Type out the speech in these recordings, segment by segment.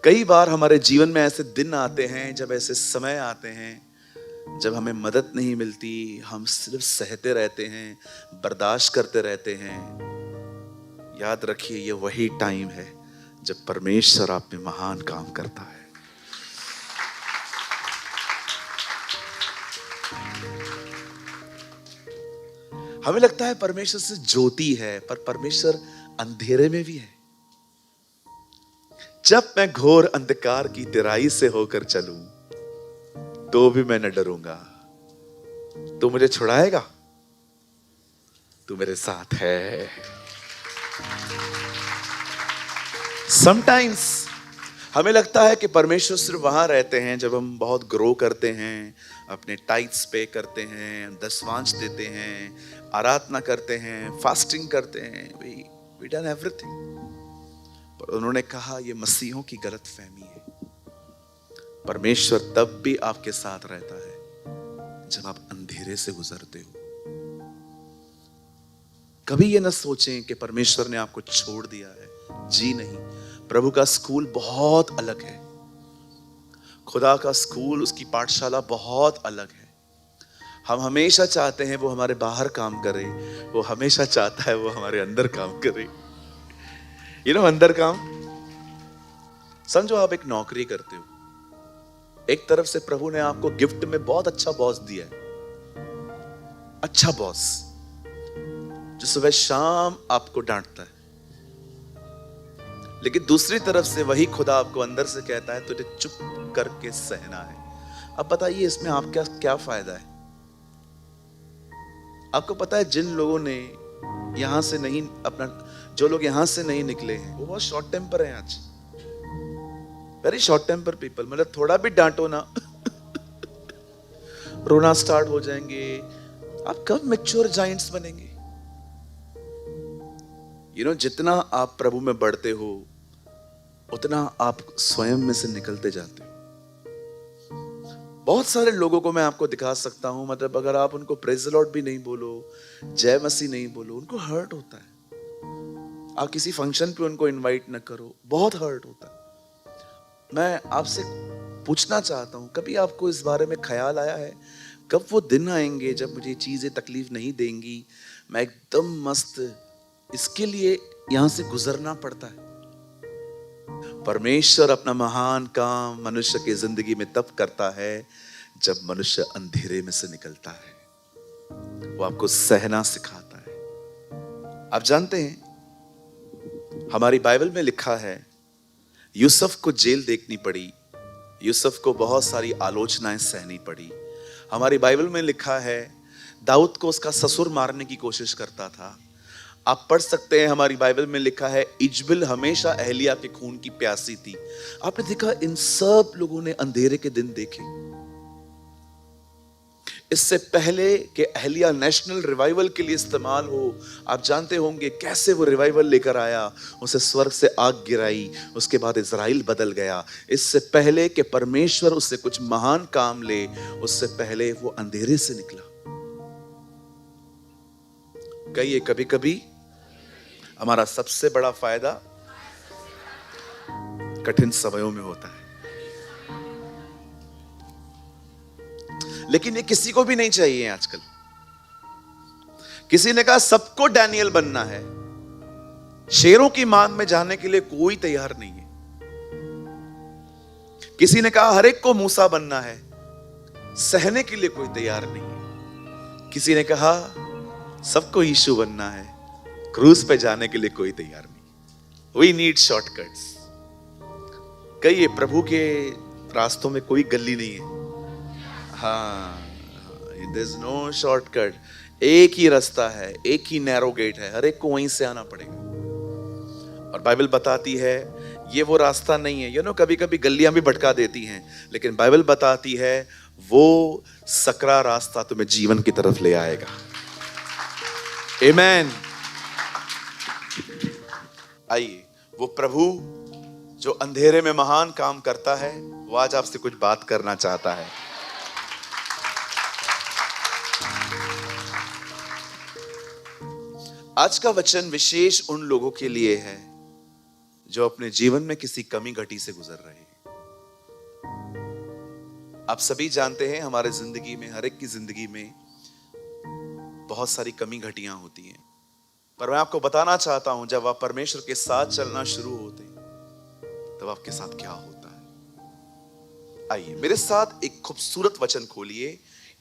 कई बार हमारे जीवन में ऐसे दिन आते हैं, जब ऐसे समय आते हैं जब हमें मदद नहीं मिलती, हम सिर्फ सहते रहते हैं, बर्दाश्त करते रहते हैं। याद रखिए, ये वही टाइम है जब परमेश्वर आप में महान काम करता है। हमें लगता है परमेश्वर से ज्योति है, पर परमेश्वर अंधेरे में भी है। जब मैं घोर अंधकार की तिराई से होकर चलूं, तो भी मैं न डरूंगा। तू मुझे छुड़ाएगा, तू मेरे साथ है। समटाइम्स हमें लगता है कि परमेश्वर सिर्फ वहां रहते हैं जब हम बहुत ग्रो करते हैं, अपने टाइट्स पे करते हैं, दशवांश देते हैं, आराधना करते हैं, फास्टिंग करते हैं। We done everything. पर उन्होंने कहा, ये मसीहों की गलत फहमी है। परमेश्वर तब भी आपके साथ रहता है जब आप अंधेरे से गुजरते हो। कभी ये ना सोचें कि परमेश्वर ने आपको छोड़ दिया है। जी नहीं, प्रभु का स्कूल बहुत अलग है। खुदा का स्कूल, उसकी पाठशाला बहुत अलग है। हम हमेशा चाहते हैं वो हमारे बाहर काम करे, वो हमेशा चाहता है वो हमारे अंदर काम करे। अंदर काम। समझो आप एक नौकरी करते हो, एक तरफ से प्रभु ने आपको गिफ्ट में बहुत अच्छा बॉस दिया है, अच्छा बॉस जो सुबह शाम आपको डांटता है। लेकिन दूसरी तरफ से वही खुदा आपको अंदर से कहता है, तुझे चुप करके सहना है। अब बताइए, इसमें आपका क्या फायदा है? आपको पता है, जिन लोगों ने यहां से नहीं जो लोग यहां से नहीं निकले हैं, वो बहुत शॉर्ट टेम्पर हैं आज। Very short temper people. मतलब थोड़ा भी डांटो ना रोना स्टार्ट हो जाएंगे। आप कब मैच्योर जाइंट्स बनेंगे? जितना आप प्रभु में बढ़ते हो, उतना आप स्वयं में से निकलते जाते हो। बहुत सारे लोगों को मैं आपको दिखा सकता हूं, मतलब अगर आप उनको प्रेज द लॉर्ड भी नहीं बोलो, जय मसीह नहीं बोलो, उनको हर्ट होता है। आप किसी फंक्शन पे उनको इनवाइट न करो, बहुत हर्ट होता है। मैं आपसे पूछना चाहता हूं, कभी आपको इस बारे में ख्याल आया है, कब वो दिन आएंगे जब मुझे चीजें तकलीफ नहीं देंगी, मैं एकदम मस्त, इसके लिए यहां से गुजरना पड़ता है। परमेश्वर अपना महान काम मनुष्य की जिंदगी में तब करता है जब मनुष्य अंधेरे में से निकलता है। वो आपको सहना सिखाता है। आप जानते हैं, हमारी बाइबल में लिखा है, यूसुफ को जेल देखनी पड़ी, यूसुफ को बहुत सारी आलोचनाएं सहनी पड़ी। हमारी बाइबल में लिखा है, दाऊद को उसका ससुर मारने की कोशिश करता था। आप पढ़ सकते हैं, हमारी बाइबल में लिखा है, इजबेल हमेशा एहलिया के खून की प्यासी थी। आपने देखा, इन सब लोगों ने अंधेरे के दिन देखे। इससे पहले कि एहलिया नेशनल रिवाइवल के लिए इस्तेमाल हो, आप जानते होंगे कैसे वो रिवाइवल लेकर आया। उसे स्वर्ग से आग गिराई, उसके बाद इजराइल बदल गया। इससे पहले कि परमेश्वर उससे कुछ महान काम ले, उससे पहले वो अंधेरे से निकला। कहिए, कभी कभी हमारा सबसे बड़ा फायदा कठिन समयों में होता है। लेकिन ये किसी को भी नहीं चाहिए आजकल। किसी ने कहा सबको डैनियल बनना है, शेरों की मांग में जाने के लिए कोई तैयार नहीं है। किसी ने कहा हर एक को मूसा बनना है, सहने के लिए कोई तैयार नहीं है। किसी ने कहा सबको यीशु बनना है, क्रूज पे जाने के लिए कोई तैयार नहीं। We need shortcuts. कहिए, प्रभु के रास्तों में कोई गली नहीं है। हाँ, there's no shortcut। एक ही रास्ता है, एक ही नैरो गेट है, हर एक को वहीं से आना पड़ेगा। और बाइबल बताती है ये वो रास्ता नहीं है। कभी कभी गलियां भी भटका देती हैं, लेकिन बाइबल बताती है वो सकरा रास्ता तुम्हें जीवन की तरफ ले आएगा। आमीन। आइए, वो प्रभु जो अंधेरे में महान काम करता है, वो आज आपसे कुछ बात करना चाहता है। आज का वचन विशेष उन लोगों के लिए है जो अपने जीवन में किसी कमी घटी से गुजर रहे हैं। आप सभी जानते हैं हमारे जिंदगी में, हर एक की जिंदगी में बहुत सारी कमी घटियां होती हैं, पर मैं आपको बताना चाहता हूं जब आप परमेश्वर के साथ चलना शुरू होते हैं तब आपके साथ क्या होता है। आइए मेरे साथ एक खूबसूरत वचन खोलिए,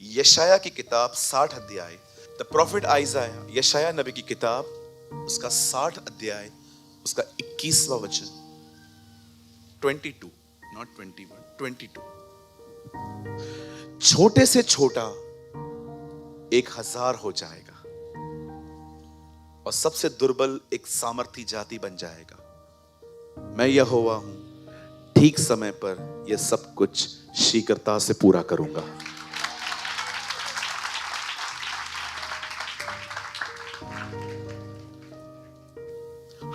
यशाया की किताब 60 अध्याय, द प्रॉफिट आइज़ाया, यशाया नबी की किताब, उसका 60 अध्याय, उसका 21वां वचन। 22 नॉट 21, 22। छोटे से छोटा 1000 हो जाएगा और सबसे दुर्बल एक सामर्थी जाति बन जाएगा। मैं यहोवा हूं, ठीक समय पर यह सब कुछ शीघ्रता से पूरा करूंगा।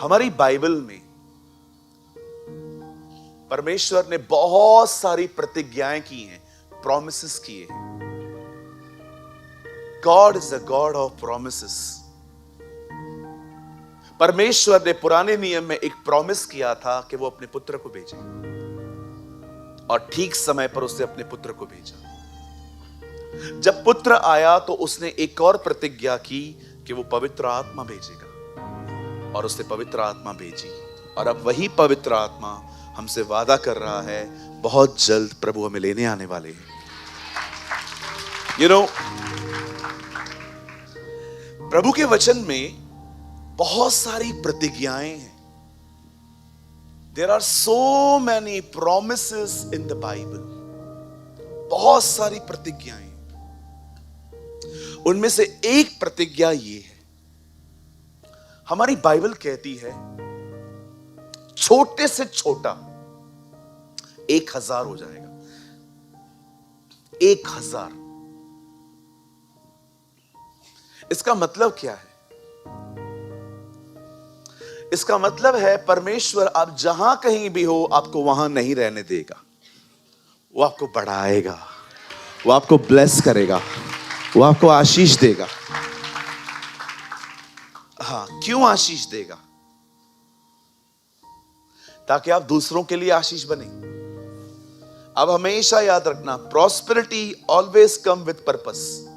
हमारी बाइबल में परमेश्वर ने बहुत सारी प्रतिज्ञाएं की हैं, प्रॉमिसेस किए हैं। God is a God of promises. परमेश्वर ने पुराने नियम में एक प्रॉमिस किया था कि वो अपने पुत्र को भेजे, और ठीक समय पर उसने अपने पुत्र को भेजा। जब पुत्र आया तो उसने एक और प्रतिज्ञा की कि वो पवित्र आत्मा भेजेगा, और उसने पवित्र आत्मा भेजी। और अब वही पवित्र आत्मा हमसे वादा कर रहा है, बहुत जल्द प्रभु हमें लेने आने वाले हैं। प्रभु के वचन में बहुत सारी प्रतिज्ञाएं हैं। There are so many promises in the Bible. बहुत सारी प्रतिज्ञाएं। उनमें से एक प्रतिज्ञा ये है, हमारी बाइबल कहती है छोटे से छोटा 1000 हो जाएगा। 1000। इसका मतलब क्या है? इसका मतलब है परमेश्वर आप जहां कहीं भी हो आपको वहां नहीं रहने देगा। वो आपको बढ़ाएगा, वो आपको ब्लेस करेगा, वो आपको आशीष देगा। हाँ, क्यों आशीष देगा? ताकि आप दूसरों के लिए आशीष बने। अब हमेशा याद रखना, prosperity always come with purpose.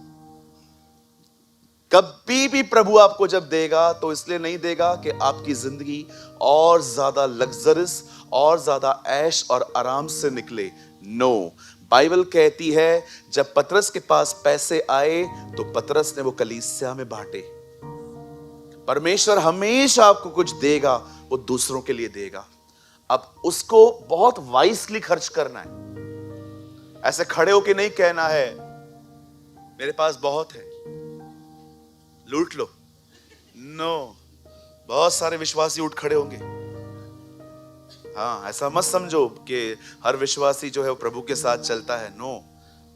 कभी भी प्रभु आपको जब देगा तो इसलिए नहीं देगा कि आपकी जिंदगी और ज्यादा लग्जरियस और ज्यादा ऐश और आराम से निकले। नो, बाइबल कहती है जब पतरस के पास पैसे आए तो पतरस ने वो कलीसिया में बांटे। परमेश्वर हमेशा आपको कुछ देगा, वो दूसरों के लिए देगा। अब उसको बहुत वाइसली खर्च करना है। ऐसे खड़े होके नहीं कहना है मेरे पास बहुत है, लूट लो। नो, बहुत सारे विश्वासी उठ खड़े होंगे। हाँ, ऐसा मत समझो कि हर विश्वासी जो है वो प्रभु के साथ चलता है। नो,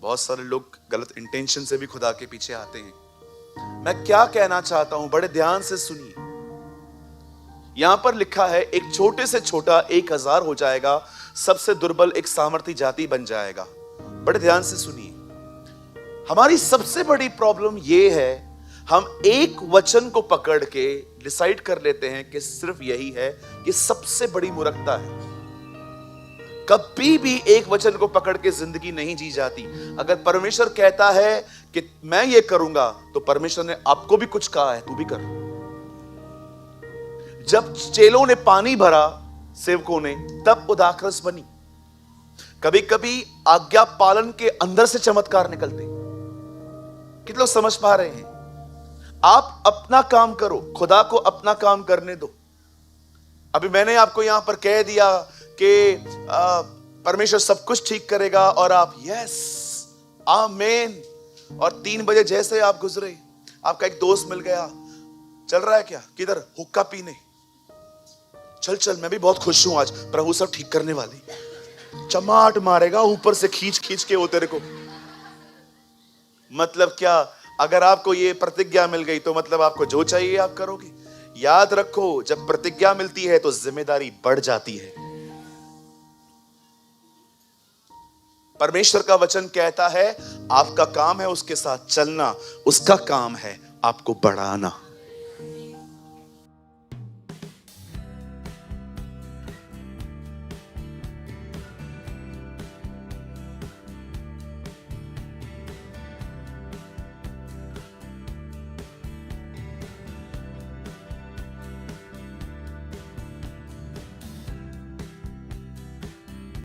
बहुत सारे लोग गलत इंटेंशन से भी खुदा के पीछे आते हैं। मैं क्या कहना चाहता हूं, बड़े ध्यान से सुनिए। यहां पर लिखा है एक छोटे से छोटा 1000 हो जाएगा, सबसे दुर्बल एक सामर्थी जाति बन जाएगा। बड़े ध्यान से सुनिए। हमारी सबसे बड़ी प्रॉब्लम यह है, हम एक वचन को पकड़ के डिसाइड कर लेते हैं कि सिर्फ यही है। ये सबसे बड़ी मूर्खता है। कभी भी एक वचन को पकड़ के जिंदगी नहीं जी जाती। अगर परमेश्वर कहता है कि मैं ये करूंगा, तो परमेश्वर ने आपको भी कुछ कहा है, तू भी कर। जब चेलों ने पानी भरा, सेवकों ने, तब उदाखरस बनी। कभी कभी आज्ञा पालन के अंदर से चमत्कार निकलते। कितने लोग समझ पा रहे हैं? आप अपना काम करो, खुदा को अपना काम करने दो। अभी मैंने आपको यहां पर कह दिया कि परमेश्वर सब कुछ ठीक करेगा, और आप यस आमेन। और 3 बजे जैसे आप गुजरे, आपका एक दोस्त मिल गया, चल रहा है क्या, किधर, हुक्का पीने, चल चल, मैं भी बहुत खुश हूं आज, प्रभु सब ठीक करने वाले। चमाट मारेगा ऊपर से खींच खींच के वो तेरे को। मतलब क्या? अगर आपको ये प्रतिज्ञा मिल गई तो मतलब आपको जो चाहिए आप करोगे। याद रखो, जब प्रतिज्ञा मिलती है तो जिम्मेदारी बढ़ जाती है। परमेश्वर का वचन कहता है आपका काम है उसके साथ चलना, उसका काम है आपको बढ़ाना।